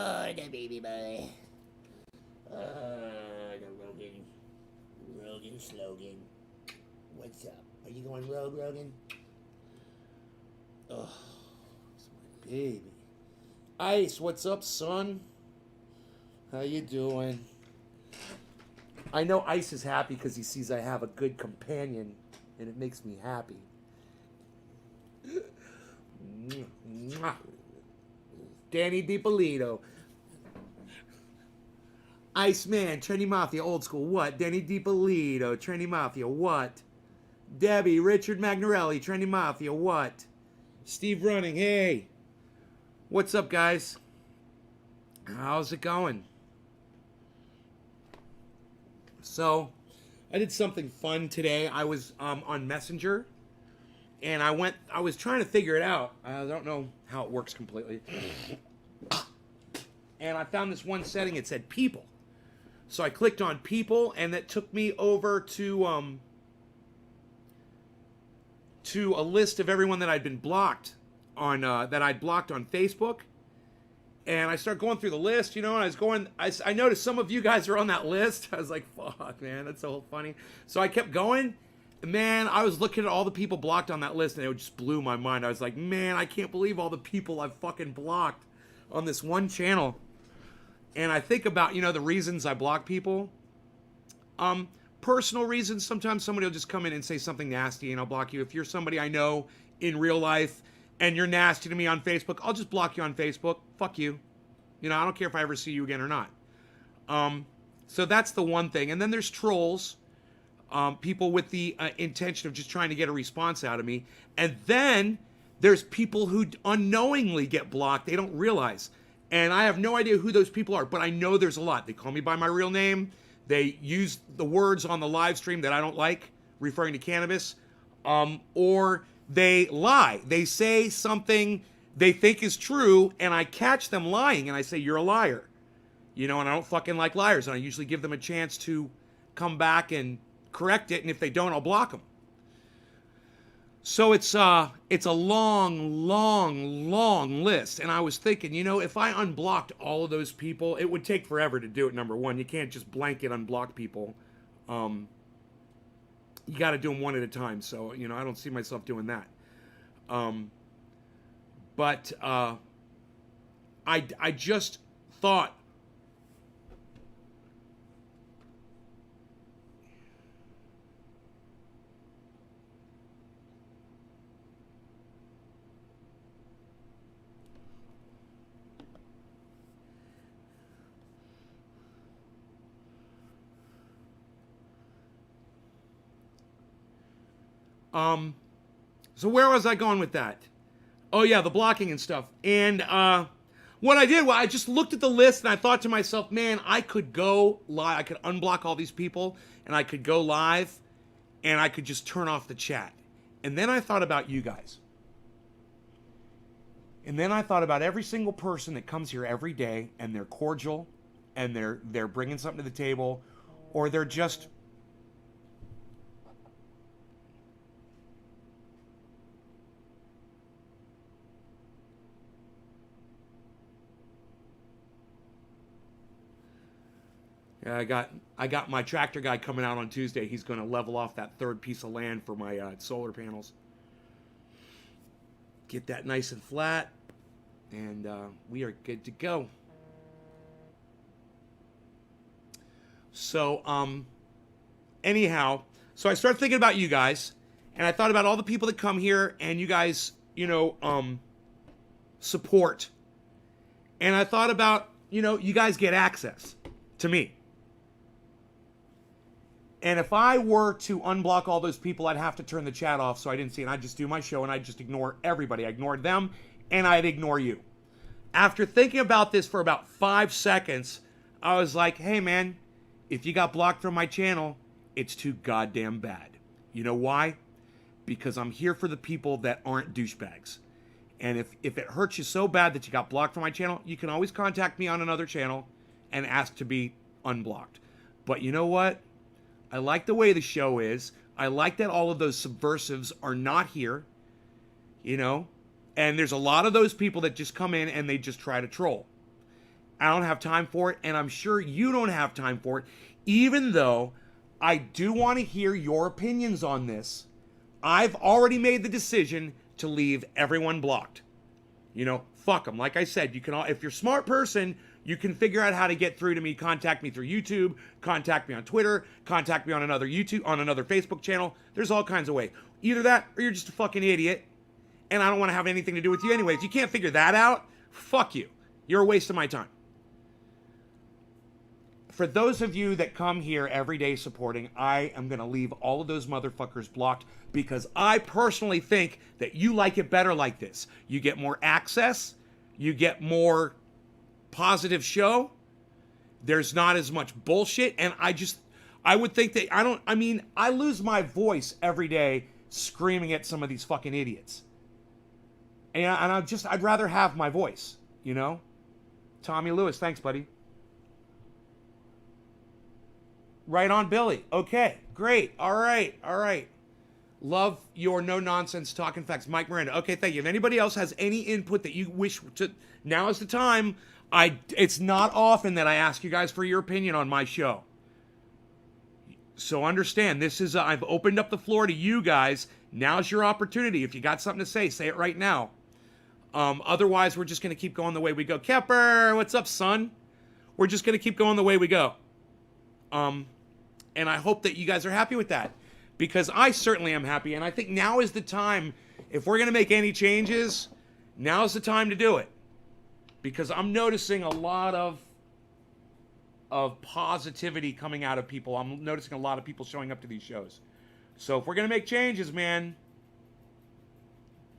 Oh, the baby boy. The Rogan slogan. What's up? Are you going rogue, Rogan? Oh, it's my baby. Ice, what's up, son? How you doing? I know Ice is happy because he sees I have a good companion, and it makes me happy. Danny DiPolito. Iceman, Trendy Mafia, old school, what? Danny DiPolito, Trendy Mafia, what? Debbie, Richard Magnarelli, Trendy Mafia, what? Steve Running, hey. What's up, guys? How's it going? So, I did something fun today. I was on Messenger, and I was trying to figure it out. I don't know how it works completely. And I found this one setting, it said people. So I clicked on people, and that took me over to a list of everyone that I'd been blocked on, that I'd blocked on Facebook. And I started going through the list, and I noticed some of you guys are on that list. I was like, fuck, man, that's so funny. So I kept going. Man, I was looking at all the people blocked on that list, and it just blew my mind. I was like, man, I can't believe all the people I've fucking blocked on this one channel. And I think about, the reasons I block people. Personal reasons. Sometimes somebody will just come in and say something nasty, and I'll block you. If you're somebody I know in real life, and you're nasty to me on Facebook, I'll just block you on Facebook. Fuck you. I don't care if I ever see you again or not. So that's the one thing. And then there's trolls. People with the intention of just trying to get a response out of me. And then there's people who unknowingly get blocked. They don't realize. And I have no idea who those people are, but I know there's a lot. They call me by my real name. They use the words on the live stream that I don't like, referring to cannabis. Or they lie. They say something they think is true, and I catch them lying, and I say, you're a liar. And I don't fucking like liars, and I usually give them a chance to come back and correct it, and if they don't, I'll block them. So it's a long, long, long list, and I was thinking, if I unblocked all of those people, it would take forever to do it, number one. You can't just blanket unblock people. You got to do them one at a time, so, I don't see myself doing that. But I just thought, so where was I going with that? Oh yeah, the blocking and stuff. And what I did, I just looked at the list and I thought to myself, man, I could go live. I could unblock all these people and I could go live and I could just turn off the chat. And then I thought about you guys. And then I thought about every single person that comes here every day and they're cordial and they're bringing something to the table, or they're just I got my tractor guy coming out on Tuesday. He's going to level off that third piece of land for my solar panels. Get that nice and flat, and we are good to go. So, anyhow, so I started thinking about you guys, and I thought about all the people that come here, and you guys, support. And I thought about, you guys get access to me. And if I were to unblock all those people, I'd have to turn the chat off so I didn't see it. And I'd just do my show and I'd just ignore everybody. I ignored them and I'd ignore you. After thinking about this for about 5 seconds, I was like, hey man, if you got blocked from my channel, it's too goddamn bad. You know why? Because I'm here for the people that aren't douchebags. And if it hurts you so bad that you got blocked from my channel, you can always contact me on another channel and ask to be unblocked. But you know what? I like the way the show is. I like that all of those subversives are not here, and there's a lot of those people that just come in and they just try to troll. I don't have time for it, and I'm sure you don't have time for it, even though I do want to hear your opinions on this. I've already made the decision to leave everyone blocked. You know, fuck them. Like I said, you can, if you're a smart person, you can figure out how to get through to me. Contact me through YouTube, contact me on Twitter, contact me on another Facebook channel. There's all kinds of ways. Either that or you're just a fucking idiot, and I don't want to have anything to do with you anyways. You can't figure that out? Fuck you. You're a waste of my time. For those of you that come here every day supporting, I am going to leave all of those motherfuckers blocked because I personally think that you like it better like this. You get more access. You get more positive show. There's not as much bullshit. And I would think that I lose my voice every day screaming at some of these fucking idiots. And I'd rather have my voice, you know? Tommy Lewis, thanks, buddy. Right on, Billy. Okay, great. All right. Love your no-nonsense talking facts. Mike Miranda. Okay, thank you. If anybody else has any input that you wish to, now is the time. It's not often that I ask you guys for your opinion on my show. So understand, I've opened up the floor to you guys. Now's your opportunity. If you got something to say it right now. Otherwise, we're just going to keep going the way we go. Kepper, what's up, son? We're just going to keep going the way we go. And I hope that you guys are happy with that, because I certainly am happy. And I think now is the time, if we're going to make any changes, now is the time to do it, because I'm noticing a lot of positivity coming out of people. I'm noticing a lot of people showing up to these shows. So if we're going to make changes, man,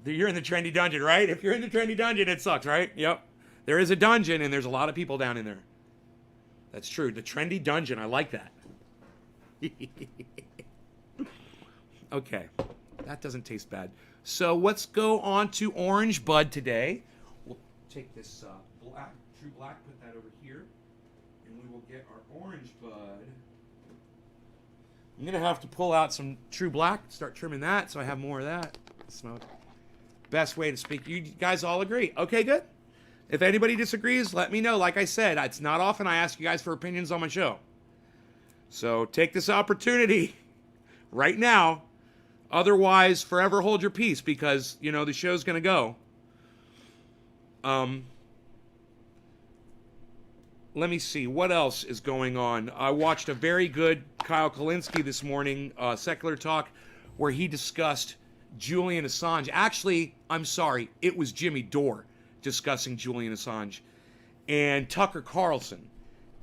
you're in the trendy dungeon, right? If you're in the trendy dungeon, it sucks, right? Yep. There is a dungeon, and there's a lot of people down in there. That's true. The trendy dungeon. I like that. Okay. That doesn't taste bad. So let's go on to Orange Bud today. We'll take this True Black, put that over here, and we will get our Orange Bud. I'm going to have to pull out some True Black, start trimming that so I have more of that. Smoke. Best way to speak. You guys all agree? Okay, good. If anybody disagrees, let me know. Like I said, it's not often I ask you guys for opinions on my show. So take this opportunity right now. Otherwise, forever hold your peace, because, you know, the show's going to go. Let me see. What else is going on? I watched a very good Kyle Kalinske this morning, Secular Talk, where he discussed Julian Assange. Actually, I'm sorry. It was Jimmy Dore discussing Julian Assange and Tucker Carlson.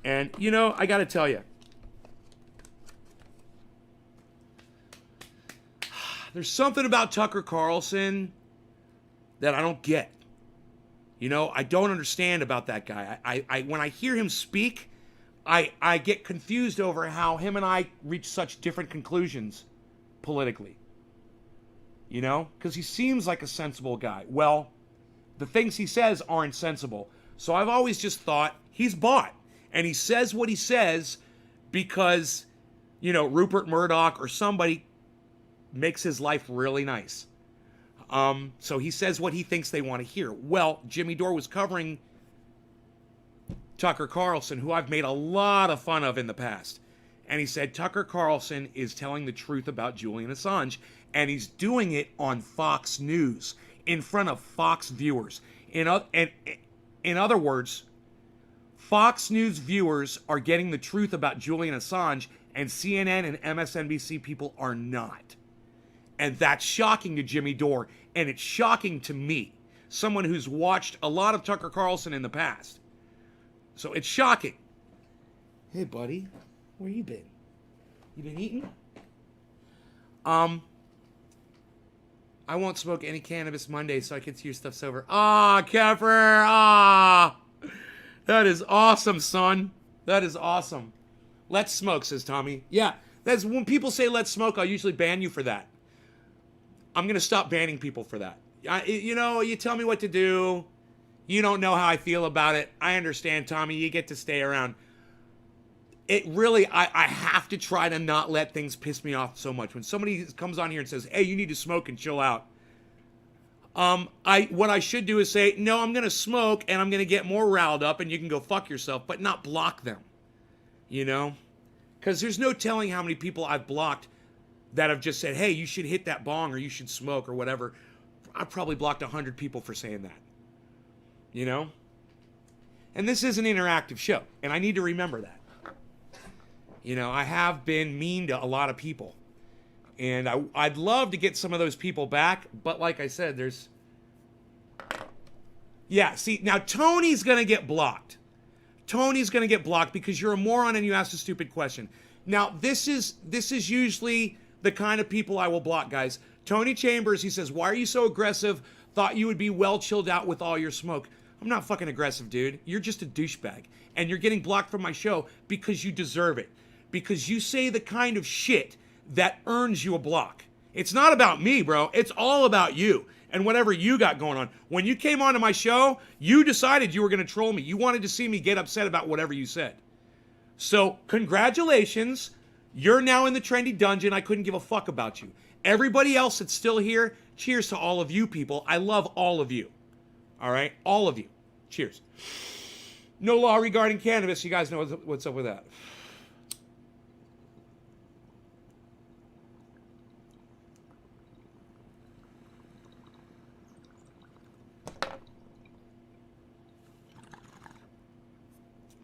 And, you know, I got to tell you, there's something about Tucker Carlson that I don't get. You know, I don't understand about that guy. I when I hear him speak, I get confused over how him and I reach such different conclusions politically. You know, because he seems like a sensible guy. Well, the things he says aren't sensible. So I've always just thought he's bought. And he says what he says because, you know, Rupert Murdoch or somebody makes his life really nice. So he says what he thinks they want to hear. Well, Jimmy Dore was covering Tucker Carlson, who I've made a lot of fun of in the past. And he said Tucker Carlson is telling the truth about Julian Assange, and he's doing it on Fox News in front of Fox viewers. In other words, Fox News viewers are getting the truth about Julian Assange, and CNN and MSNBC people are not. And that's shocking to Jimmy Dore, and it's shocking to me, someone who's watched a lot of Tucker Carlson in the past. So it's shocking. Hey, buddy, where you been? You been eating? I won't smoke any cannabis Monday, so I can see your stuff sober. Keffer, that is awesome, son. That is awesome. Let's smoke, says Tommy. Yeah, that's when people say let's smoke, I'll usually ban you for that. I'm going to stop banning people for that. You know, you tell me what to do. You don't know how I feel about it. I understand, Tommy. You get to stay around. It really, I have to try to not let things piss me off so much. When somebody comes on here and says, hey, you need to smoke and chill out. What I should do is say, no, I'm going to smoke and I'm going to get more riled up and you can go fuck yourself, but not block them. You know? Because there's no telling how many people I've blocked that have just said, hey, you should hit that bong or you should smoke or whatever. I've probably blocked 100 people for saying that. You know? And this is an interactive show, and I need to remember that. You know, I have been mean to a lot of people. And I'd love to get some of those people back, but like I said, there's... Yeah, see, now Tony's going to get blocked. Tony's going to get blocked because you're a moron and you asked a stupid question. Now, this is usually the kind of people I will block, guys. Tony Chambers, he says, why are you so aggressive? Thought you would be well chilled out with all your smoke. I'm not fucking aggressive, dude. You're just a douchebag. And you're getting blocked from my show because you deserve it. Because you say the kind of shit that earns you a block. It's not about me, bro. It's all about you and whatever you got going on. When you came onto my show, you decided you were going to troll me. You wanted to see me get upset about whatever you said. So, congratulations. You're now in the trendy dungeon. I couldn't give a fuck about you. Everybody else that's still here, cheers to all of you people. I love all of you. All right? All of you. Cheers. No law regarding cannabis. You guys know what's up with that.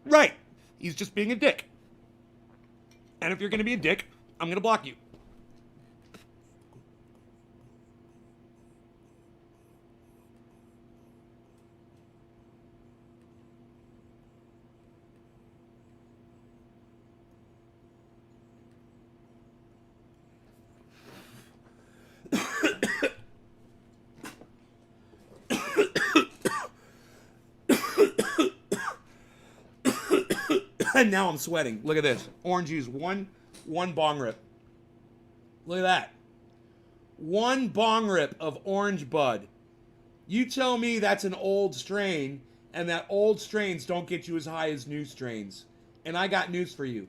Right. He's just being a dick. And if you're going to be a dick, I'm going to block you. And now I'm sweating. Look at this. Orange juice. One bong rip. Look at that. One bong rip of orange bud. You tell me that's an old strain, and that old strains don't get you as high as new strains. And I got news for you.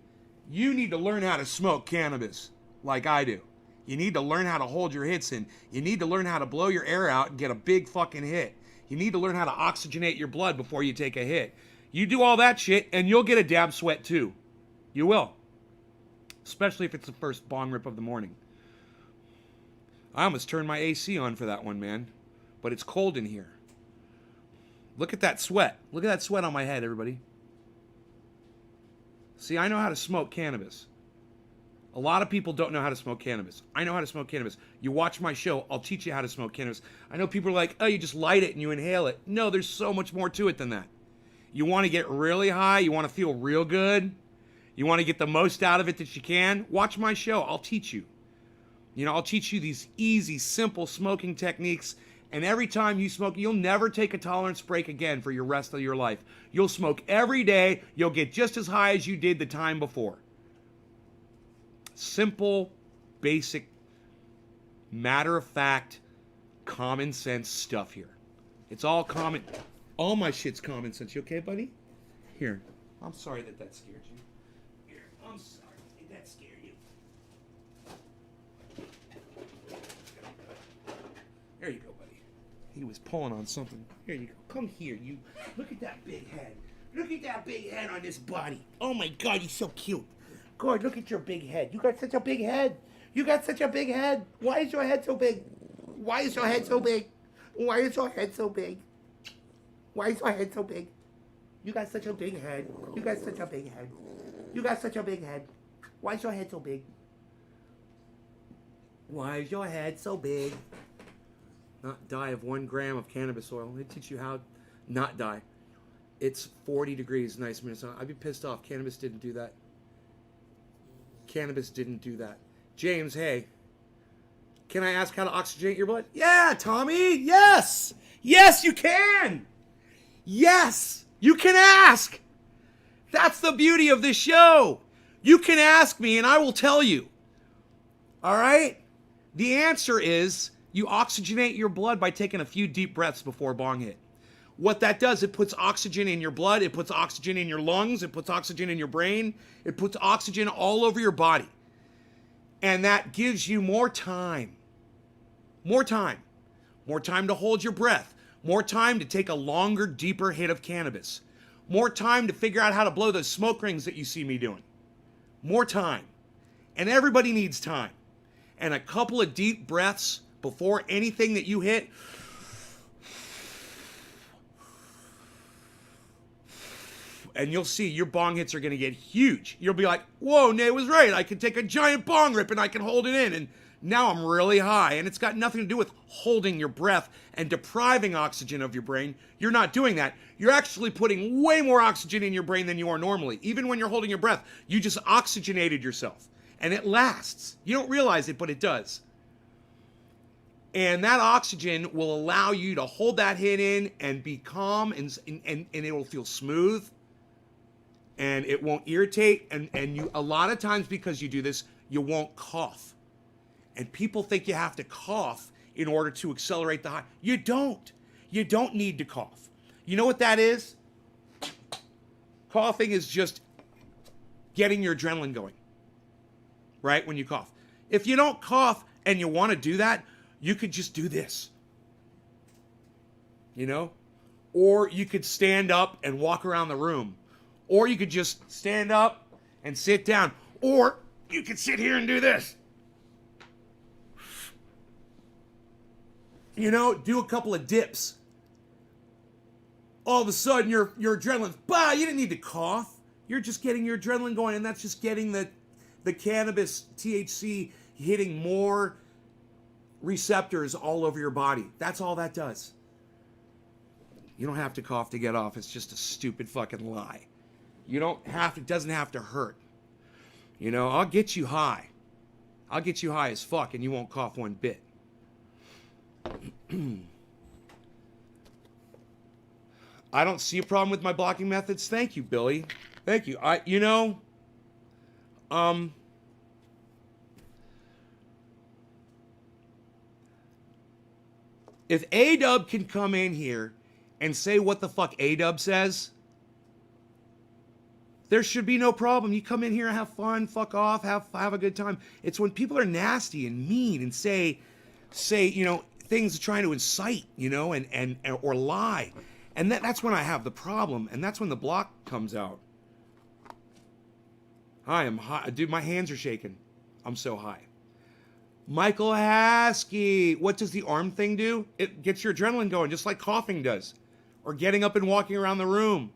You need to learn how to smoke cannabis like I do. You need to learn how to hold your hits in. You need to learn how to blow your air out and get a big fucking hit. You need to learn how to oxygenate your blood before you take a hit. You do all that shit, and you'll get a dab sweat too. You will. Especially if it's the first bong rip of the morning. I almost turned my AC on for that one, man. But it's cold in here. Look at that sweat. Look at that sweat on my head, everybody. See, I know how to smoke cannabis. A lot of people don't know how to smoke cannabis. I know how to smoke cannabis. You watch my show, I'll teach you how to smoke cannabis. I know people are like, oh, you just light it and you inhale it. No, there's so much more to it than that. You want to get really high? You want to feel real good? You want to get the most out of it that you can? Watch my show. I'll teach you. You know, I'll teach you these easy, simple smoking techniques. And every time you smoke, you'll never take a tolerance break again for your rest of your life. You'll smoke every day. You'll get just as high as you did the time before. Simple, basic, matter-of-fact, common sense stuff here. It's all common. All my shit's common sense. You okay, buddy? Here. I'm sorry that scared you. Here. I'm sorry that scared you. There you go, buddy. He was pulling on something. Here you go. Come here, you. Look at that big head. Look at that big head on this body. Oh, my God, he's so cute. God, look at your big head. You got such a big head. You got such a big head. Why is your head so big? Why is your head so big? Why is your head so big? Why is your head so big? You got such a big head. You got such a big head. You got such a big head. Why is your head so big? Why is your head so big? Not die of 1 gram of cannabis oil. They teach you how not die. It's 40 degrees, nice minutes. I'd be pissed off. Cannabis didn't do that. Cannabis didn't do that. James, hey. Can I ask how to oxygenate your blood? Yeah, Tommy. Yes. Yes, you can. Yes, you can ask. That's the beauty of this show. You can ask me and I will tell you. All right? The answer is you oxygenate your blood by taking a few deep breaths before a bong hit. What that does, it puts oxygen in your blood, it puts oxygen in your lungs, it puts oxygen in your brain, it puts oxygen all over your body. And that gives you more time. More time. more time to hold your breath, more time to take a longer, deeper hit of cannabis, more time to figure out how to blow those smoke rings that you see me doing. More time. And everybody needs time. And a couple of deep breaths before anything that you hit. And you'll see your bong hits are going to get huge. You'll be like, whoa, Nate was right. I can take a giant bong rip and I can hold it in. And now I'm really high. And it's got nothing to do with holding your breath and depriving oxygen of your brain. You're not doing that. You're actually putting way more oxygen in your brain than you are normally. Even when you're holding your breath, you just oxygenated yourself. And it lasts. You don't realize it, but it does. And that oxygen will allow you to hold that hit in and be calm, and it will feel smooth. And it won't irritate. And you, a lot of times because you do this, you won't cough. And people think you have to cough in order to accelerate the high. You don't. You don't need to cough. You know what that is? Coughing is just getting your adrenaline going. Right? When you cough. If you don't cough and you want to do that, you could just do this. You know? Or you could stand up and walk around the room. Or you could just stand up and sit down. Or you could sit here and do this. You know, do a couple of dips. All of a sudden, your adrenaline's, bah, you didn't need to cough. You're just getting your adrenaline going, and that's just getting the cannabis THC hitting more receptors all over your body. That's all that does. You don't have to cough to get off. It's just a stupid fucking lie. You don't have to, it doesn't have to hurt. You know, I'll get you high. I'll get you high as fuck and you won't cough one bit. I don't see a problem with my blocking methods. Thank you, Billy. Thank you. If A-Dub can come in here and say what the fuck A-Dub says, there should be no problem. You come in here and have fun, fuck off, have a good time. It's when people are nasty and mean and say, things trying to incite, and or lie. And that's when I have the problem, and that's when the block comes out. I am high. Dude, my hands are shaking. I'm so high. Michael Haskey, what does the arm thing do? It gets your adrenaline going, just like coughing does. Or getting up and walking around the room.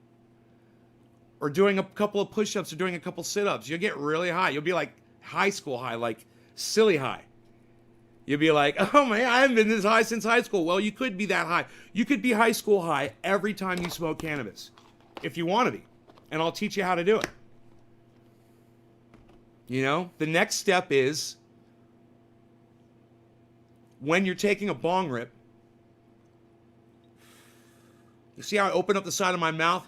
Or doing a couple of push-ups or doing a couple sit-ups. You'll get really high. You'll be like high school high, like silly high. You'll be like, oh man, I haven't been this high since high school. Well, you could be that high. You could be high school high every time you smoke cannabis. If you want to be. And I'll teach you how to do it. The next step is when you're taking a bong rip, you see how I open up the side of my mouth?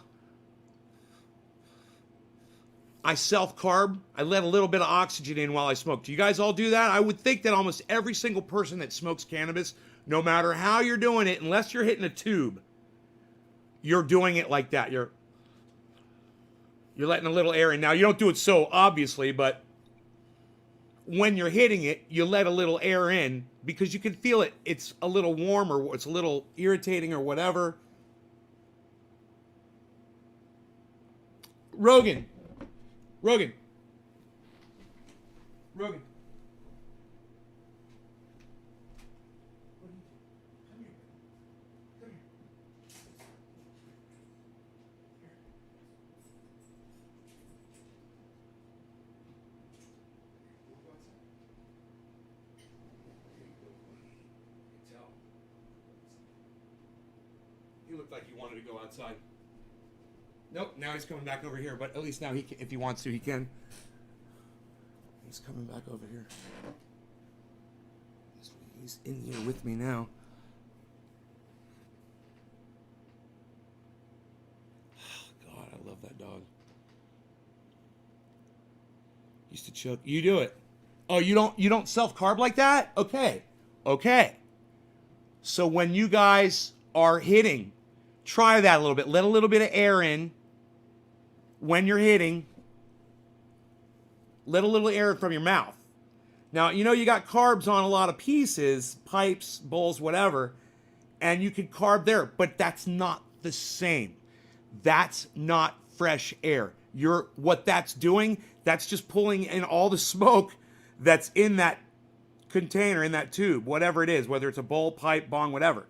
I self-carb. I let a little bit of oxygen in while I smoke. Do you guys all do that? I would think that almost every single person that smokes cannabis, no matter how you're doing it, unless you're hitting a tube, you're doing it like that. You're letting a little air in. Now, you don't do it so obviously, but when you're hitting it, you let a little air in because you can feel it. It's a little warm or it's a little irritating or whatever. Rogan. Come here. He looked like he wanted to go outside. Nope, now he's coming back over here, but at least now he can, if he wants to, he can. He's coming back over here. He's in here with me now. Oh, God, I love that dog. Used to choke. You do it. Oh, you don't self-carb like that? Okay. So when you guys are hitting, try that a little bit. Let a little bit of air in. When you're hitting, let a little air from your mouth. Now, you got carbs on a lot of pieces, pipes, bowls, whatever. and you can carb there, but that's not the same. That's not fresh air. What that's doing, that's just pulling in all the smoke that's in that container, in that tube, whatever it is, whether it's a bowl, pipe, bong, whatever.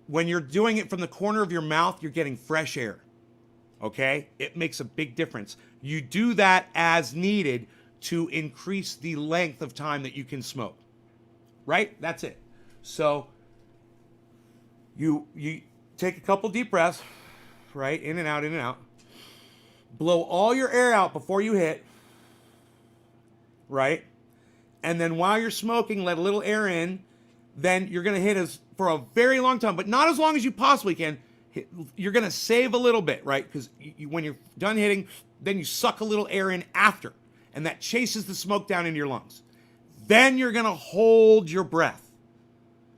When you're doing it from the corner of your mouth, you're getting fresh air. Okay? It makes a big difference. You do that as needed to increase the length of time that you can smoke. Right? That's it. So you take a couple deep breaths, right? In and out, in and out. Blow all your air out before you hit, right? And then while you're smoking, let a little air in. Then you're going to hit for a very long time, but not as long as you possibly can. You're going to save a little bit, right? Because when you're done hitting, then you suck a little air in after, and that chases the smoke down into your lungs. Then you're going to hold your breath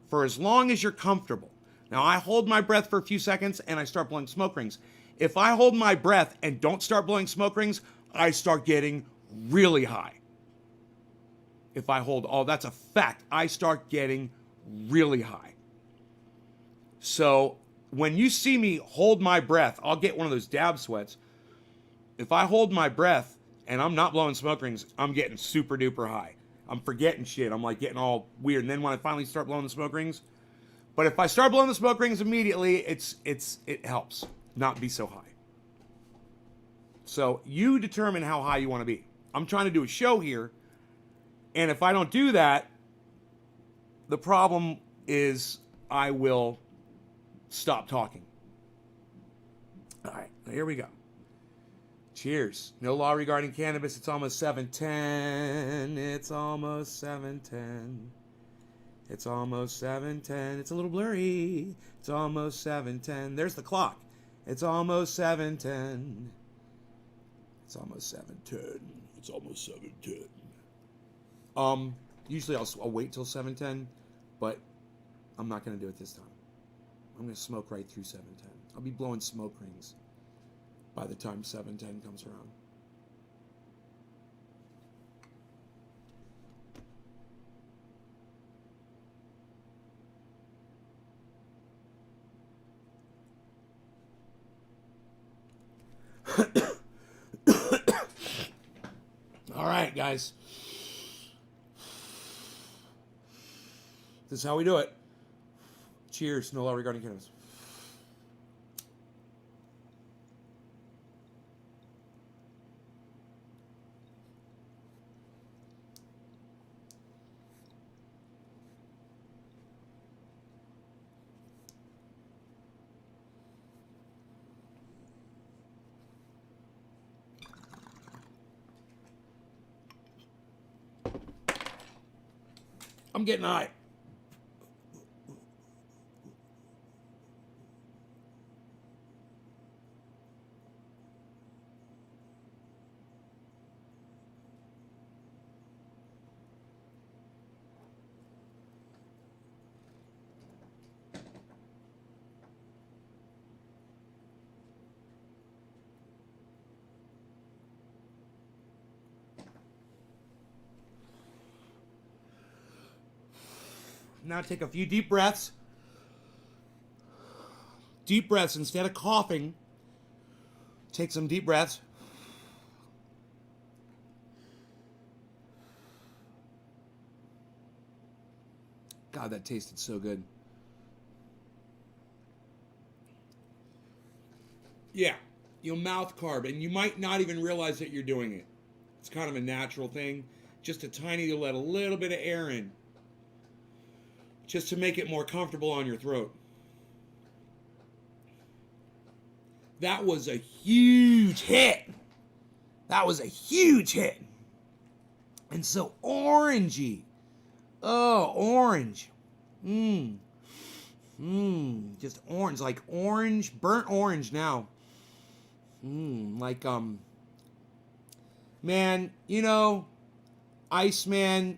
for as long as you're comfortable. Now, I hold my breath for a few seconds, and I start blowing smoke rings. If I hold my breath and don't start blowing smoke rings, I start getting really high. If I hold that's a fact. I start getting really high. So when you see me hold my breath, I'll get one of those dab sweats. If I hold my breath and I'm not blowing smoke rings, I'm getting super duper high. I'm forgetting shit. I'm like getting all weird. And then when I finally start blowing the smoke rings, but if I start blowing the smoke rings immediately, it helps not be so high. So you determine how high you want to be. I'm trying to do a show here, and if I don't do that, the problem is I will stop talking. All right, here we go. Cheers. No law regarding cannabis. It's almost 7:10. It's almost 7:10. It's almost 7:10. It's a little blurry. It's almost 7:10. There's the clock. It's almost 7:10. It's almost 7:10. It's almost 7:10. Usually I'll wait till 7:10, but I'm not going to do it this time. I'm going to smoke right through 7:10. I'll be blowing smoke rings by the time 7:10 comes around. All right, guys. This is how we do it. Cheers. No law regarding cannabis. I'm getting high. Now take a few deep breaths. Deep breaths instead of coughing. Take some deep breaths. God, that tasted so good. Yeah, you'll mouth carb, and you might not even realize that you're doing it. It's kind of a natural thing. Just a tiny, you'll let a little bit of air in. Just to make it more comfortable on your throat. That was a huge hit. That was a huge hit. And so orangey. Oh, orange. Just orange, like orange, burnt orange now. Man, you know, Iceman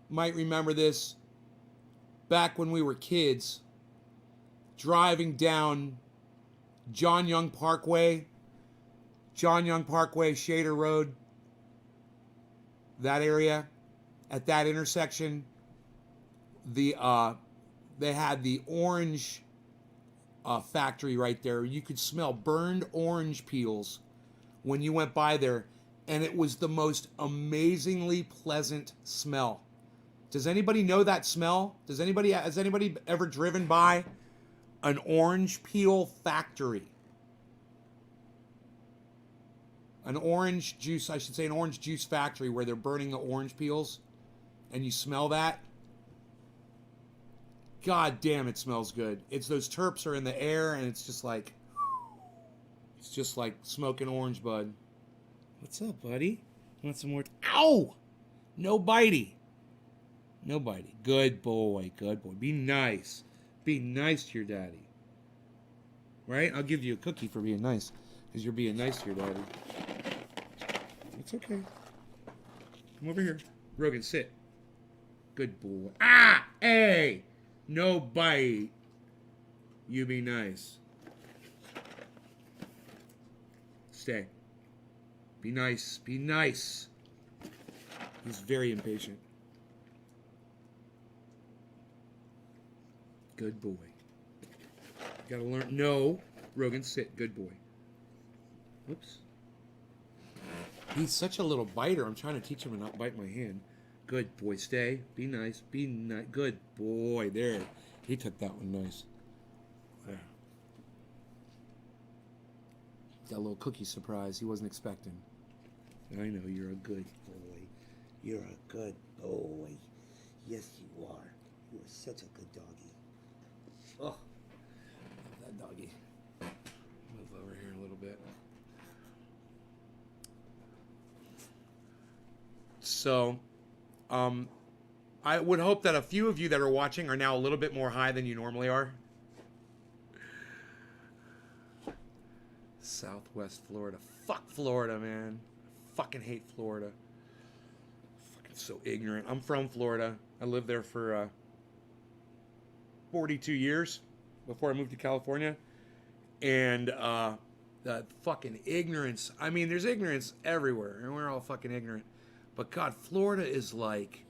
might remember this. Back when we were kids, driving down John Young Parkway, Shader Road, that area, at that intersection, the they had the orange factory right there. You could smell burned orange peels when you went by there, and it was the most amazingly pleasant smell. Does anybody know that smell? Has anybody ever driven by an orange peel factory? An orange juice, I should say an orange juice factory where they're burning the orange peels, and you smell that? God damn, it smells good. It's those terps are in the air, and it's just like smoking orange bud. What's up, buddy? Want some more? Ow! No bitey. No bitey. Good boy. Good boy. Be nice. Be nice to your daddy. Right? I'll give you a cookie for being nice, because you're being nice to your daddy. It's okay. Come over here. Rogan, sit. Good boy. Ah! Hey! No bite. You be nice. Stay. Be nice. Be nice. He's very impatient. Good boy. Gotta learn. No. Rogan, sit. Good boy. Whoops. He's such a little biter. I'm trying to teach him to not bite my hand. Good boy. Stay. Be nice. Be nice. Good boy. There. He took that one nice. There. Got a little cookie surprise he wasn't expecting. I know. You're a good boy. You're a good boy. Yes, you are. You are such a good doggy. Oh. Love that doggy. Move over here a little bit. So, I would hope that a few of you that are watching are now a little bit more high than you normally are. Southwest Florida. Fuck Florida, man. I fucking hate Florida. Fucking so ignorant. I'm from Florida. I lived there for 42 years before I moved to California. And that fucking ignorance. I mean, there's ignorance everywhere, and we're all fucking ignorant. But God, Florida is like...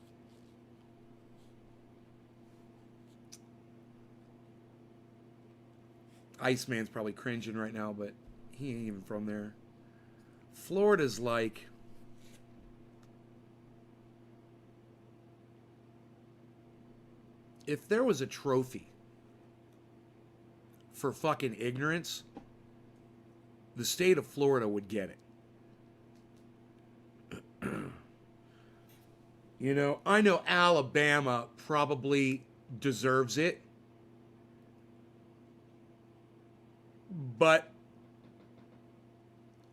Iceman's probably cringing right now, but he ain't even from there. Florida's like... If there was a trophy for fucking ignorance, the state of Florida would get it. You know, I know Alabama probably deserves it. But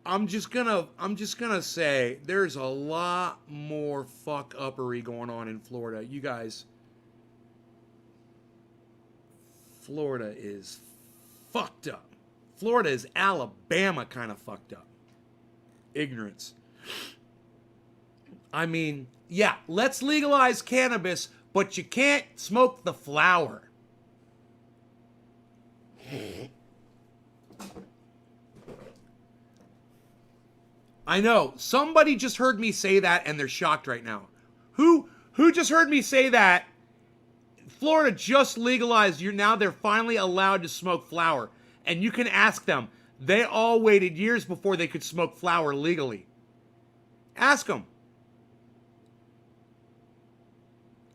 I'm just gonna say there's a lot more fuck-uppery going on in Florida. You guys, Florida is fucked up. Florida is Alabama kind of fucked up. Ignorance. I mean, yeah, let's legalize cannabis, but you can't smoke the flower. I know. Somebody just heard me say that and they're shocked right now. Who just heard me say that? Florida just legalized. Now they're finally allowed to smoke flower. And you can ask them. They all waited years before they could smoke flower legally. Ask them.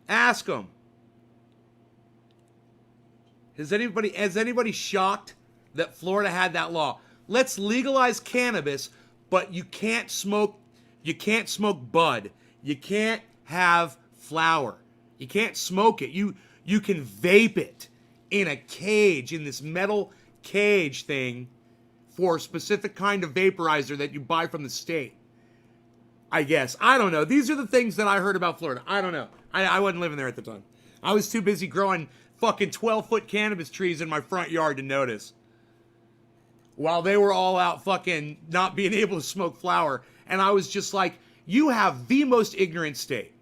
Ask them. Is anybody shocked that Florida had that law? Let's legalize cannabis, but you can't smoke bud. You can't have flower. You can't smoke it. You can vape it in a cage, in this metal cage thing for a specific kind of vaporizer that you buy from the state. I guess. I don't know. These are the things that I heard about Florida. I don't know. I wasn't living there at the time. I was too busy growing fucking 12-foot cannabis trees in my front yard to notice. While they were all out fucking not being able to smoke flower. And I was just like, you have the most ignorant state.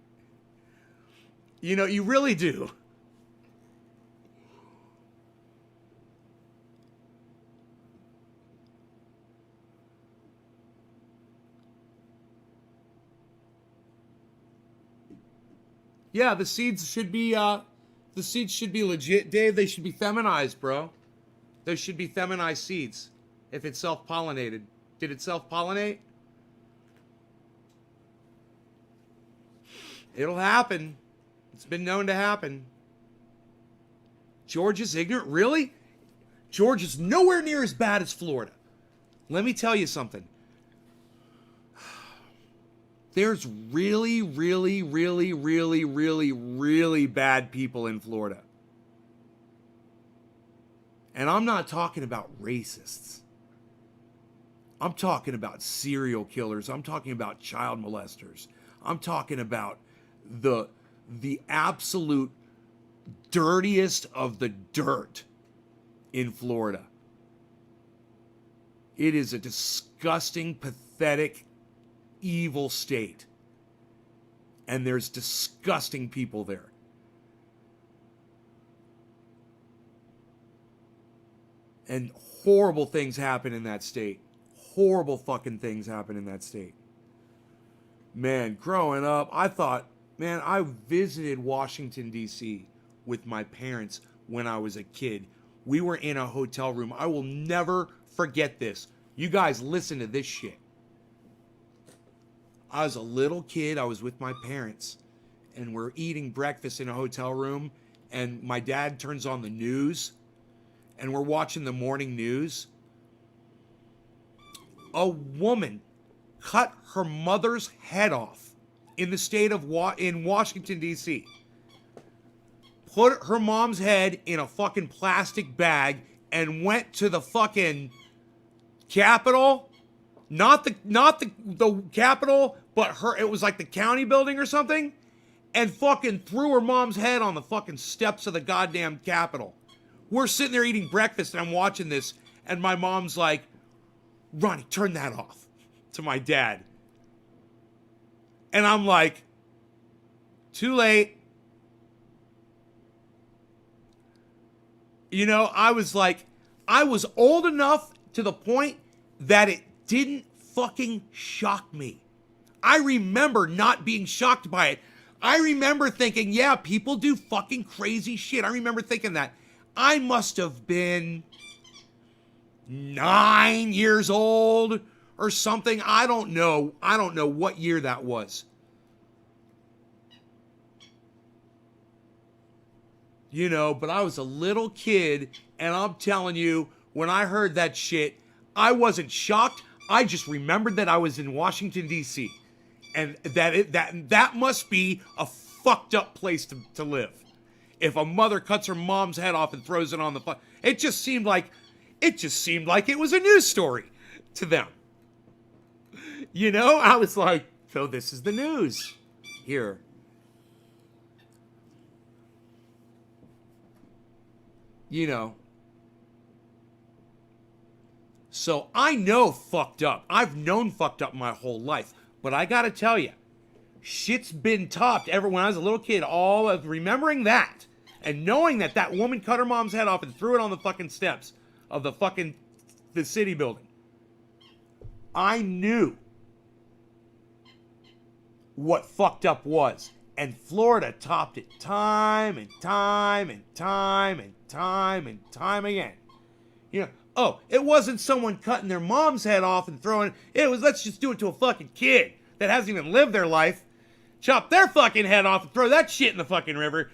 You know, you really do. Yeah, the seeds should be The seeds should be legit, Dave. They should be feminized, bro. Those should be feminized seeds. If it's self-pollinated. Did it self-pollinate? It'll happen. It's been known to happen. Georgia's ignorant? Really? Georgia's nowhere near as bad as Florida. Let me tell you something. There's really, really, really, really, really, really bad people in Florida. And I'm not talking about racists. I'm talking about serial killers. I'm talking about child molesters. I'm talking about the absolute dirtiest of the dirt in Florida. It is a disgusting, pathetic, evil state. And there's disgusting people there. And horrible things happen in that state. Horrible fucking things happen in that state. Man, growing up, I visited Washington, D.C. with my parents when I was a kid. We were in a hotel room. I will never forget this. You guys listen to this shit. I was a little kid. I was with my parents. And we're eating breakfast in a hotel room. And my dad turns on the news. And we're watching the morning news. A woman cut her mother's head off in the state of in Washington, D.C. Put her mom's head in a fucking plastic bag and went to the fucking Capitol. Not the Capitol, but it was like the county building or something. And fucking threw her mom's head on the fucking steps of the goddamn Capitol. We're sitting there eating breakfast and I'm watching this. And my mom's like, Ronnie, turn that off, to my dad. And I'm like, too late. You know, I was old enough to the point that it didn't fucking shock me. I remember not being shocked by it. I remember thinking, yeah, people do fucking crazy shit. I remember thinking that. I must have been 9 years old or something. I don't know. I don't know what year that was. You know, but I was a little kid, and I'm telling you, when I heard that shit, I wasn't shocked. I just remembered that I was in Washington, D.C., and that must be a fucked up place to live. If a mother cuts her mom's head off and throws it on the it just seemed like it was a news story to them. You know, I was like, so this is the news here. You know. So I know fucked up. I've known fucked up my whole life. But I gotta tell you, shit's been topped ever when I was a little kid. All of remembering that and knowing that that woman cut her mom's head off and threw it on the fucking steps of the city building. I knew what fucked up was. And Florida topped it time and time and time and time and time again. You know, oh, it wasn't someone cutting their mom's head off and throwing it. Was, let's just do it to a fucking kid that hasn't even lived their life. Chop their fucking head off and throw that shit in the fucking river.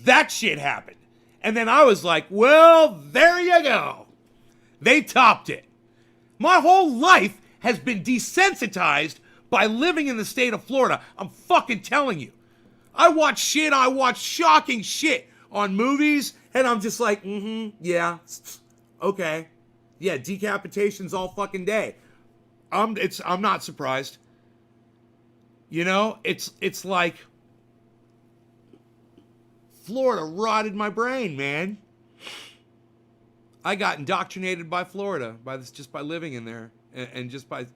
That shit happened. And then I was like, well, there you go. They topped it. My whole life has been desensitized by living in the state of Florida. I'm fucking telling you. I watch shocking shit on movies, and I'm just like, yeah, okay. Yeah, decapitations all fucking day. I'm not surprised. You know, it's like Florida rotted my brain, man. I got indoctrinated by Florida just by living in there and just by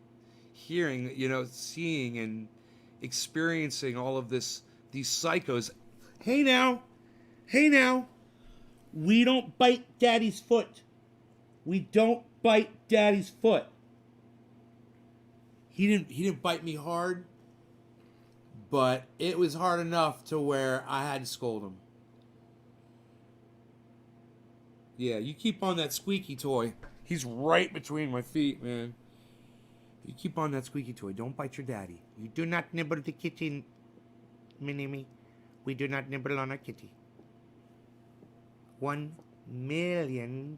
hearing, you know, seeing and experiencing all of these psychos. Hey now, we don't bite daddy's foot. We don't bite daddy's foot. He didn't bite me hard, but it was hard enough to where I had to scold him. Yeah, you keep on that squeaky toy. He's right between my feet, man. You keep on that squeaky toy. Don't bite your daddy. You do not nibble the kitty, Minnie. We do not nibble on our kitty. $1 million.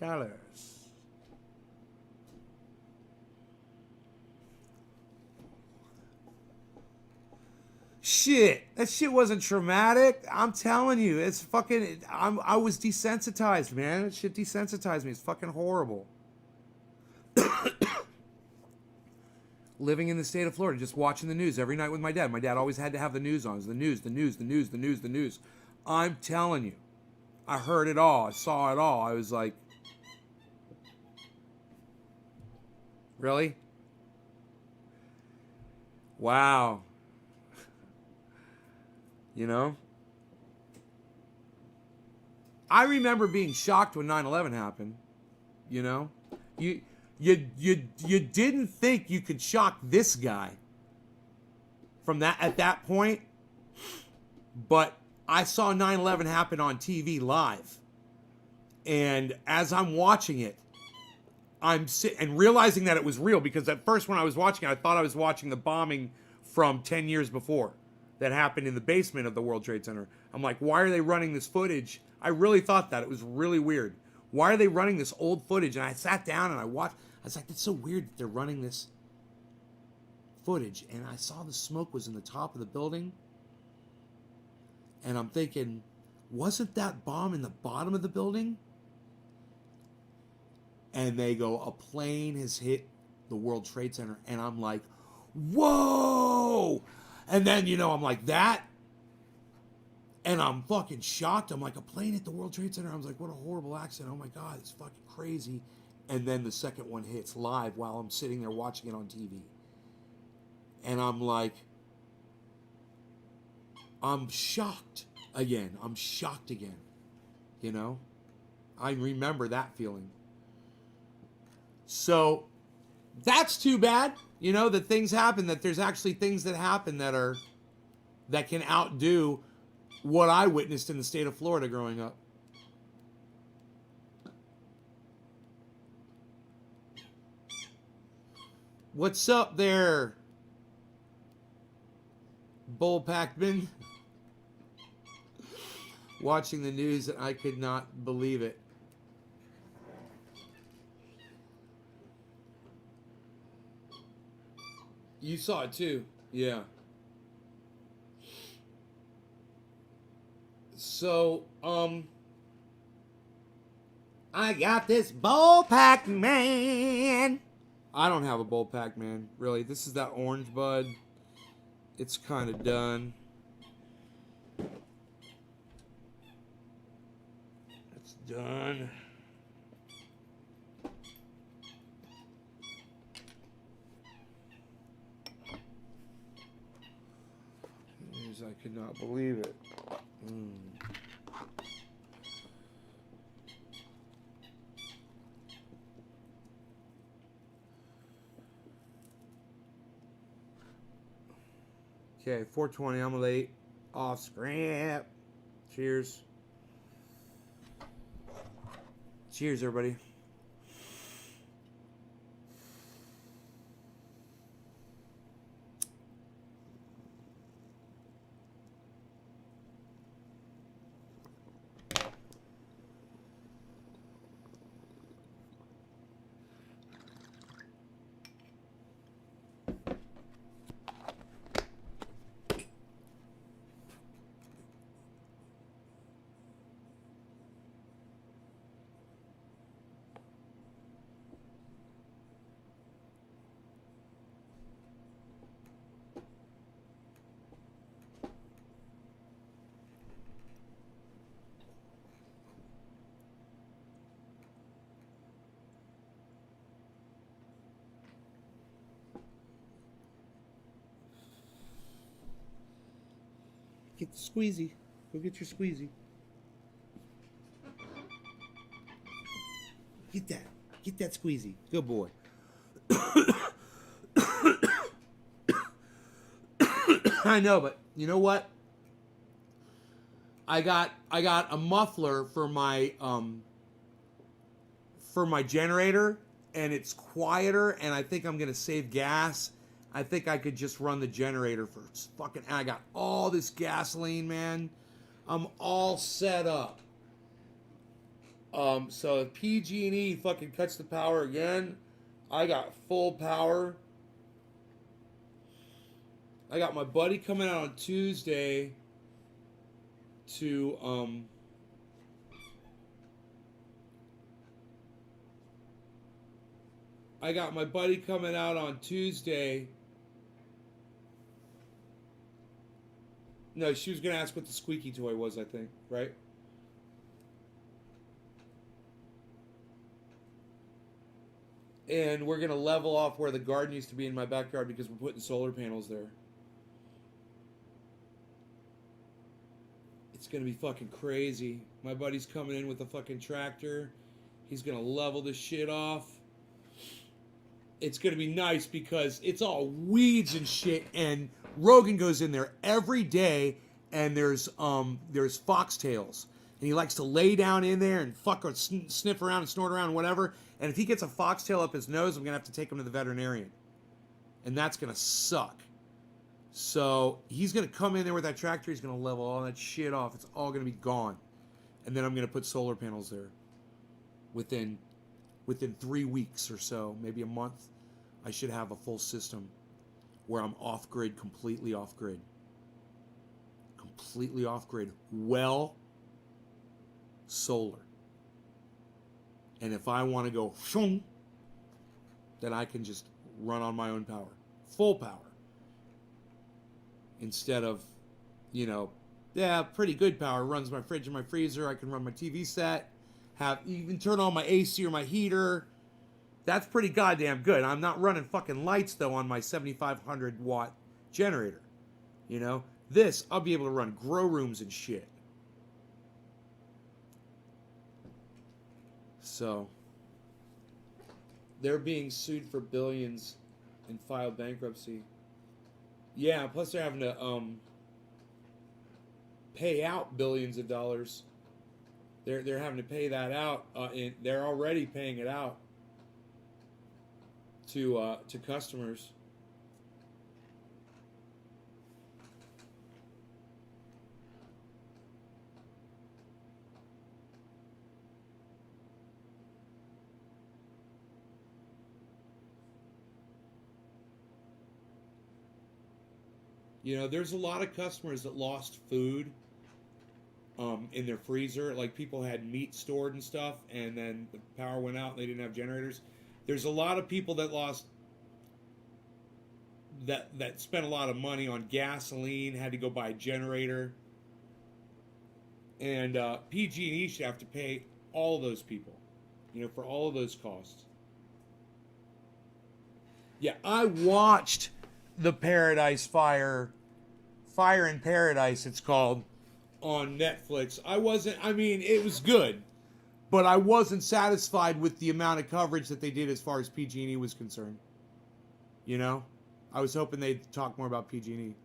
Shit, that shit wasn't traumatic. I'm telling you, it's fucking. I was desensitized, man. That shit desensitized me. It's fucking horrible. Living in the state of Florida, just watching the news every night with my dad. My dad always had to have the news on. It was the news, the news, the news, the news, the news. I'm telling you, I heard it all. I saw it all. I was like, really? Wow. You know? I remember being shocked when 9/11 happened. You know? You didn't think you could shock this guy from that at that point. But I saw 9/11 happen on TV live. And as I'm watching it, I'm sitting and realizing that it was real, because at first when I was watching it, I thought I was watching the bombing from 10 years before that happened in the basement of the World Trade Center. I'm like, why are they running this footage? I really thought that. It was really weird. Why are they running this old footage? And I sat down and I watched. I was like, that's so weird that they're running this footage. And I saw the smoke was in the top of the building. And I'm thinking, wasn't that bomb in the bottom of the building? And they go, a plane has hit the World Trade Center. And I'm like, whoa! And then, you know, I'm like, that? And I'm fucking shocked. I'm like, a plane hit the World Trade Center. I was like, what a horrible accident. Oh my God, it's fucking crazy. And then the second one hits live while I'm sitting there watching it on TV. And I'm like, I'm shocked again. I'm shocked again. You know? I remember that feeling. So, that's too bad. You know, that things happen, that there's actually things that happen that can outdo what I witnessed in the state of Florida growing up. What's up there, Bull Packman? Watching the news, and I could not believe it. You saw it too, yeah. So, I got this Bull Pack-Man. I don't have a Bull Pack-Man, really. This is that orange bud. It's kind of done. It's done. I could not believe it. Okay, 420. I'm late. Off scrap. Cheers. Cheers, everybody. Get the squeezy. Go get your squeezy. Get that. Get that squeezy. Good boy. I know, but you know what? I got a muffler for my for my generator, and it's quieter, and I think I'm gonna save gas. I think I could just run the generator for fucking. I got all this gasoline, man. I'm all set up. So if PG&E fucking cuts the power again, I got full power. I got my buddy coming out on Tuesday to I got my buddy coming out on Tuesday. No, she was gonna ask what the squeaky toy was, I think, right? And we're gonna level off where the garden used to be in my backyard because we're putting solar panels there. It's gonna be fucking crazy. My buddy's coming in with a fucking tractor. He's gonna level this shit off. It's gonna be nice because it's all weeds and shit, and Rogan goes in there every day, and there's foxtails, and he likes to lay down in there and fuck or sniff around and snort around and whatever. And if he gets a foxtail up his nose, I'm gonna have to take him to the veterinarian, and that's gonna suck. So he's gonna come in there with that tractor. He's gonna level all that shit off. It's all gonna be gone, and then I'm gonna put solar panels there within 3 weeks or so, maybe a month. I should have a full system where I'm off grid, completely off grid. Completely off grid. Well, solar. And if I want to go, then I can just run on my own power. Full power. Instead of, pretty good power. Runs my fridge and my freezer. I can run my TV set. Even turn on my AC or my heater. That's pretty goddamn good. I'm not running fucking lights, though, on my 7,500 watt generator. This, I'll be able to run grow rooms and shit. So, they're being sued for billions and filed bankruptcy. Yeah, plus they're having to pay out billions of dollars. They're having to pay that out, and they're already paying it out to customers. There's a lot of customers that lost food in their freezer. Like, people had meat stored and stuff, and then the power went out and they didn't have generators. There's a lot of people that lost, that spent a lot of money on gasoline, had to go buy a generator. And PG&E should have to pay all those people, for all of those costs. Yeah, I watched the Paradise Fire in Paradise, it's called, on Netflix. It was good, but I wasn't satisfied with the amount of coverage that they did as far as PG&E was concerned. I was hoping they'd talk more about PG&E.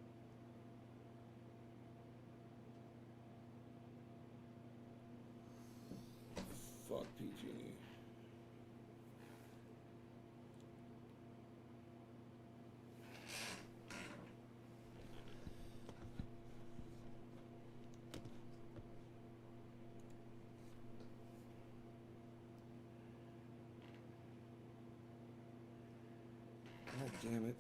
Fuck PG&E. God damn it.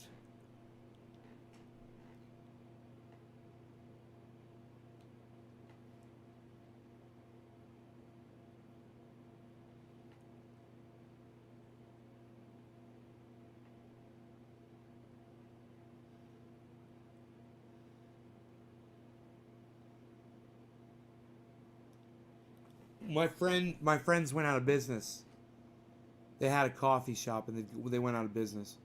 My friends went out of business. They had a coffee shop and they went out of business.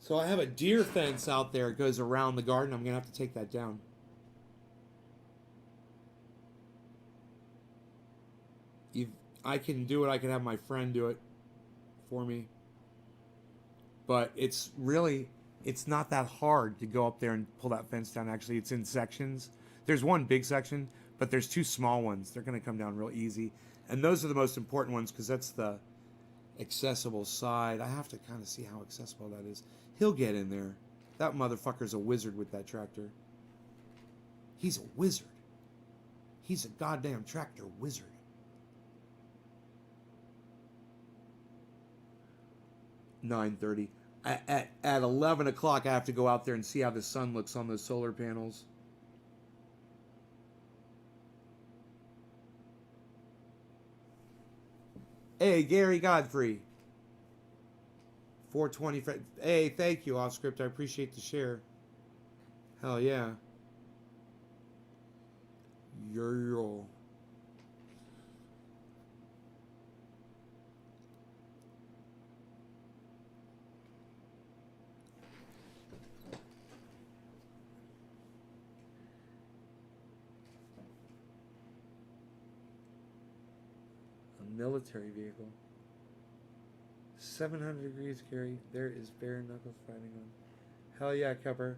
So I have a deer fence out there. It goes around the garden. I'm going to have to take that down. If I can do it, I can have my friend do it for me. But it's not that hard to go up there and pull that fence down. Actually, it's in sections. There's one big section, but there's two small ones. They're going to come down real easy. And those are the most important ones because that's the accessible side. I have to kind of see how accessible that is. He'll get in there. That motherfucker's a wizard with that tractor. He's a wizard. He's a goddamn tractor wizard. $9:30. At 11 o'clock, I have to go out there and see how the sun looks on those solar panels. Hey, Gary Godfrey. 420. Hey, thank you, off script. I appreciate the share. Hell yeah. Yo. A military vehicle. 700 degrees, Gary. There is bare knuckle fighting on. Hell yeah, Cupper.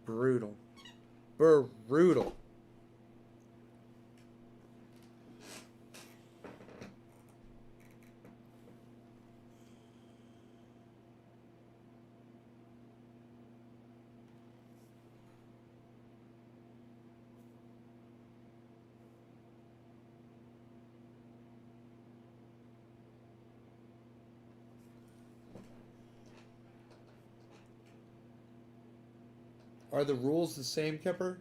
Brutal. Brutal. Are the rules the same, Kipper?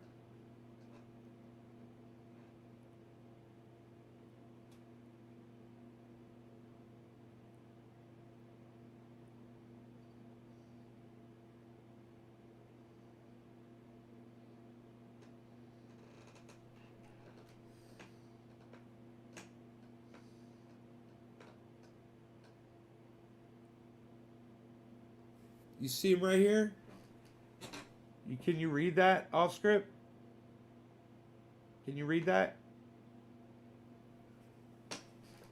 You see him right here? Can you read that off script? Can you read that?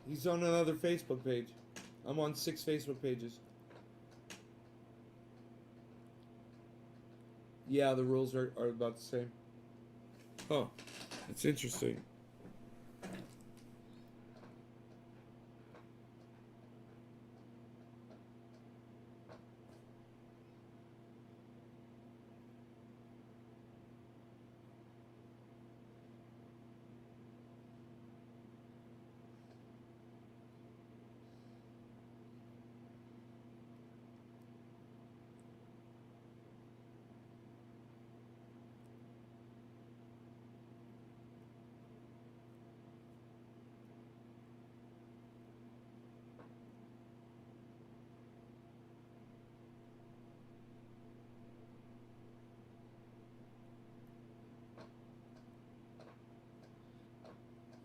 He's on another Facebook page. I'm on 6 Facebook pages. Yeah, the rules are about the same. Oh, that's interesting.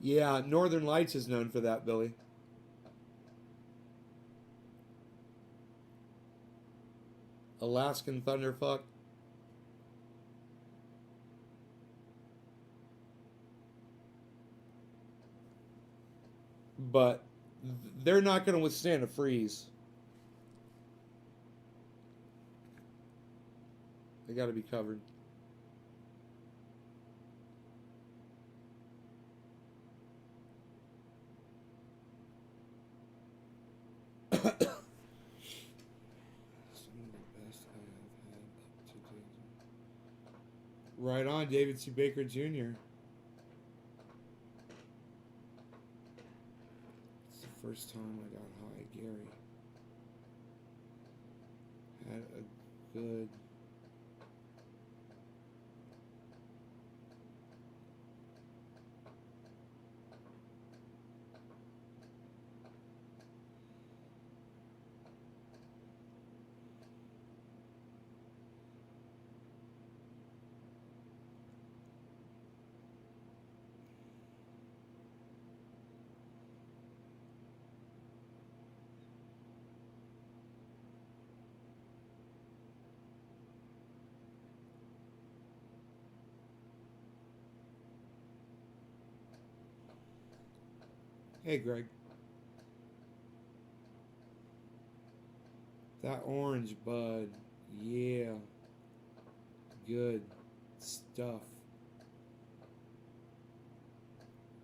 Yeah, Northern Lights is known for that, Billy. Alaskan Thunderfuck. But they're not going to withstand a freeze. They got to be covered. Right on, David C. Baker Jr. It's the first time I got high, Gary. Had a good... Hey, Greg. That orange bud. Yeah. Good stuff.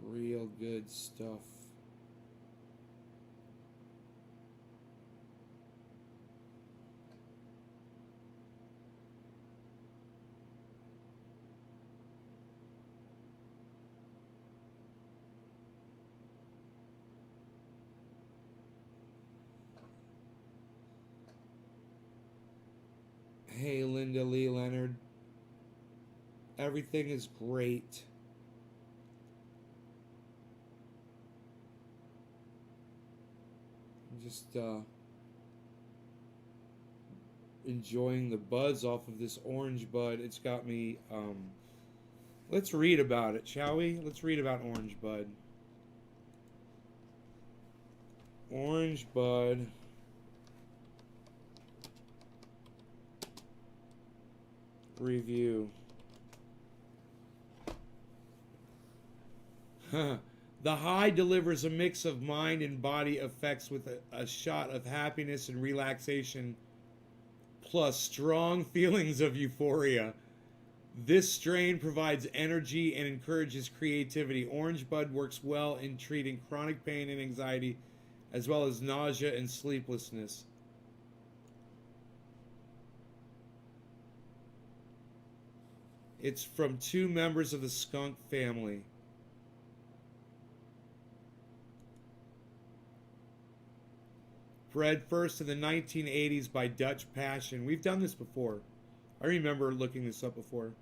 Real good stuff. Hey, Linda Lee Leonard. Everything is great. Just enjoying the buzz off of this orange bud. It's got me. Let's read about it, shall we? Let's read about orange bud. Orange bud. Review. The high delivers a mix of mind and body effects with a shot of happiness and relaxation, plus strong feelings of euphoria. This strain provides energy and encourages creativity. Orange bud works well in treating chronic pain and anxiety, as well as nausea and sleeplessness. It's from 2 members of the skunk family. Bred first in the 1980s by Dutch Passion. We've done this before. I remember looking this up before.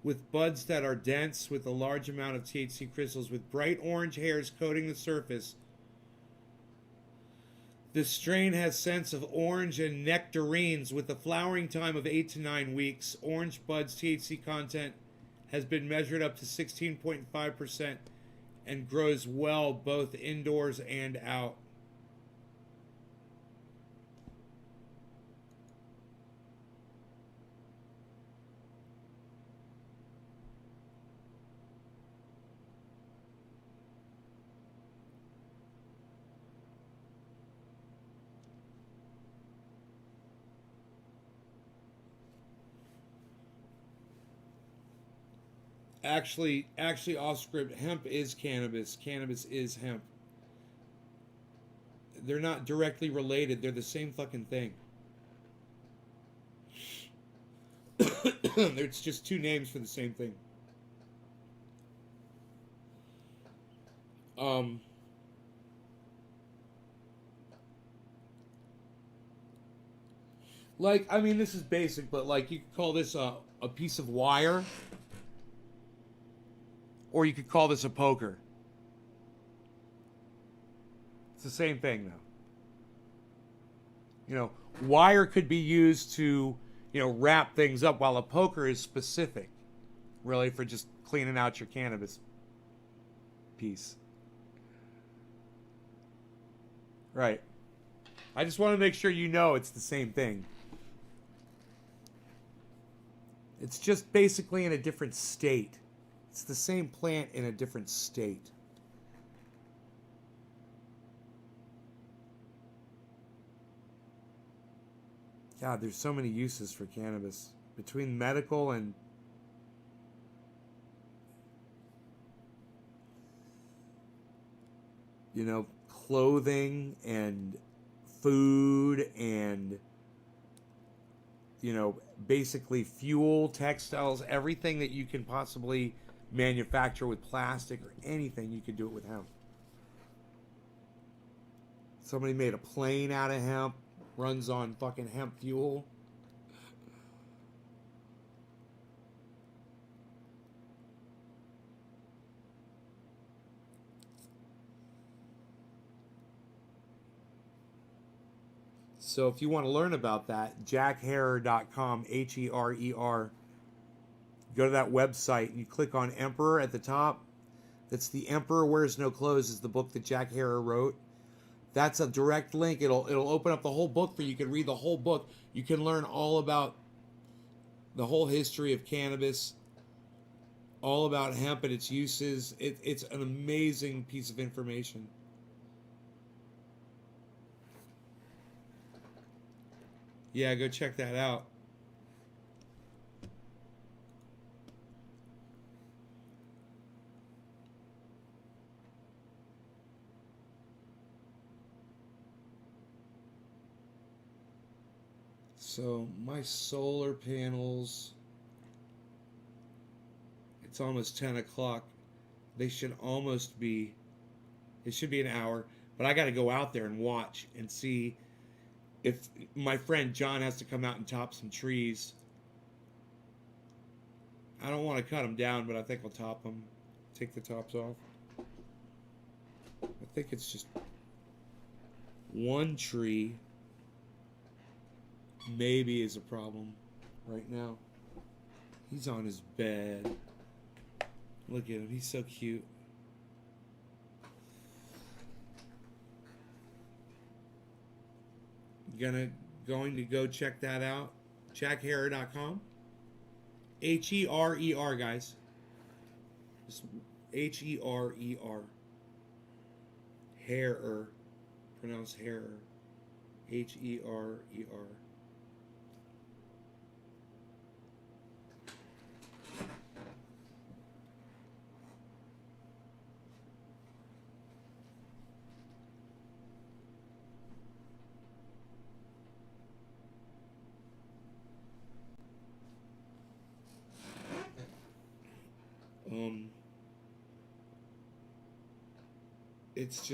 With buds that are dense with a large amount of THC crystals with bright orange hairs coating the surface. This strain has scents of orange and nectarines with a flowering time of 8 to 9 weeks. Orange buds THC content has been measured up to 16.5% and grows well both indoors and out. Actually, off script, hemp is cannabis. Cannabis is hemp. They're not directly related. They're the same fucking thing. It's just 2 names for the same thing. Um, like, I mean, this is basic, but like, you could call this a piece of wire, or you could call this a poker. It's the same thing, though. Wire could be used to, wrap things up, while a poker is specific, really, for just cleaning out your cannabis piece. Right. I just want to make sure you know it's the same thing. It's just basically in a different state. It's the same plant in a different state. God, there's so many uses for cannabis. Between medical and clothing and food and basically fuel, textiles, everything that you can possibly manufacture with plastic or anything, you could do it with hemp. Somebody made a plane out of hemp, runs on fucking hemp fuel. So if you want to learn about that, jackherer.com, H-E-R-E-R. Go to that website and you click on Emperor at the top. That's The Emperor Wears No Clothes is the book that Jack Herer wrote. That's a direct link. It'll open up the whole book for you. You can read the whole book. You can learn all about the whole history of cannabis, all about hemp and its uses. It's an amazing piece of information. Yeah, go check that out. So my solar panels, it's almost 10 o'clock. They should almost be, it should be an hour, but I got to go out there and watch and see if my friend John has to come out and top some trees. I don't want to cut them down, but I think I'll top them, take the tops off. I think it's just one tree maybe is a problem right now. He's on his bed. Look at him, he's so cute. Going to go check that out. jackherer.com. H-E-R-E-R, guys. Just H-E-R-E-R. Herer. Pronounced Herer. H-E-R-E-R.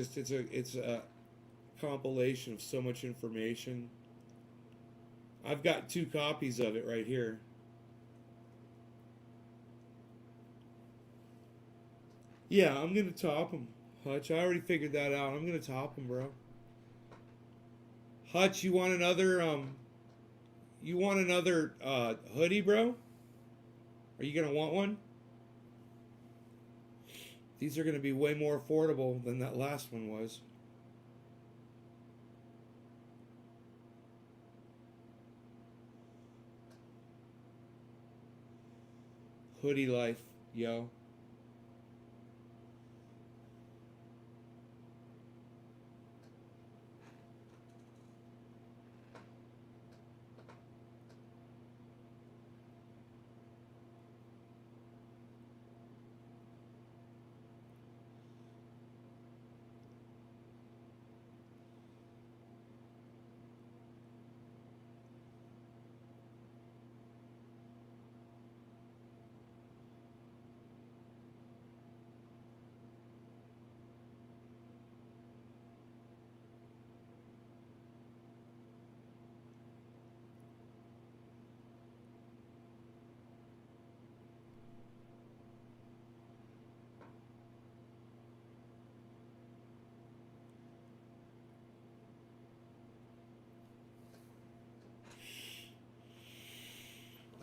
It's a compilation of so much information. I've got 2 copies of it right here. Yeah, I'm gonna top them, Hutch. I already figured that out. I'm gonna top them, bro. Hutch, you want another hoodie, bro? Are you gonna want one? These are going to be way more affordable than that last one was. Hoodie life, yo.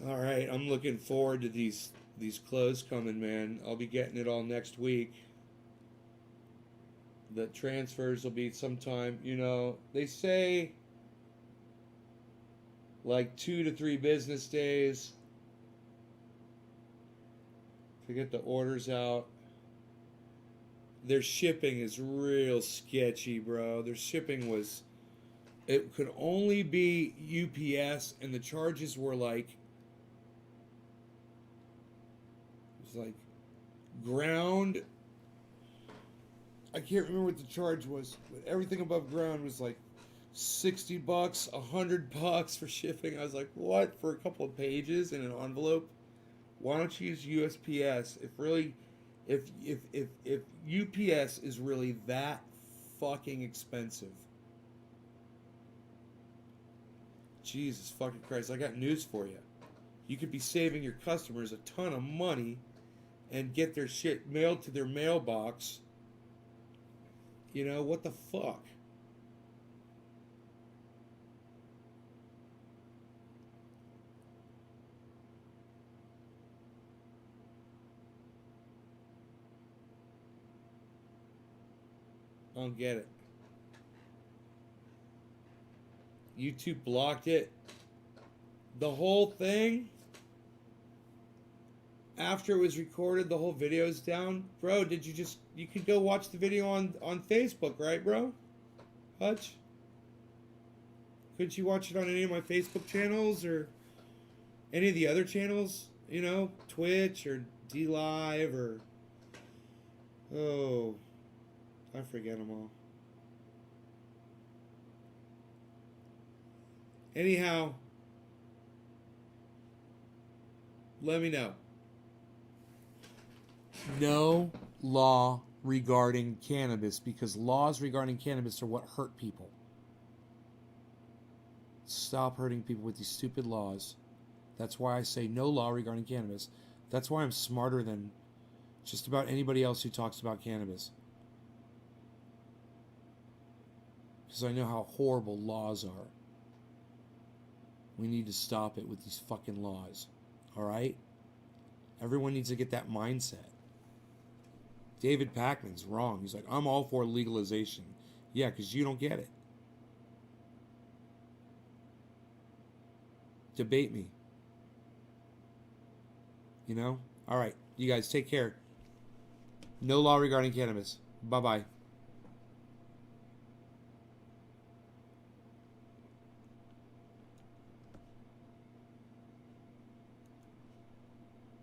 All right, I'm looking forward to these clothes coming, man. I'll be getting it all next week. The transfers will be sometime, they say like 2 to 3 business days to get the orders out. Their shipping is real sketchy, bro. Their shipping it could only be UPS, and the charges were like ground. I can't remember what the charge was, but everything above ground was like $60, $100 for shipping. I was like, what? For a couple of pages in an envelope? Why don't you use USPS? If UPS is really that fucking expensive, Jesus fucking Christ. I got news for you. You could be saving your customers a ton of money and get their shit mailed to their mailbox. You know, what the fuck? I don't get it. YouTube blocked it. The whole thing, after it was recorded, the whole video's down. Bro, you could go watch the video on Facebook, right, bro? Hutch? Couldn't you watch it on any of my Facebook channels or any of the other channels? You know, Twitch or DLive or... Oh, I forget them all. Anyhow, let me know. No law regarding cannabis, because laws regarding cannabis are what hurt people. Stop hurting people with these stupid laws. That's why I say no law regarding cannabis. That's why I'm smarter than just about anybody else who talks about cannabis. Because I know how horrible laws are. We need to stop it with these fucking laws. Alright? Everyone needs to get that mindset. David Pakman's wrong. He's like, I'm all for legalization. Yeah, because you don't get it. Debate me. You know? Alright. You guys take care. No law regarding cannabis. Bye-bye.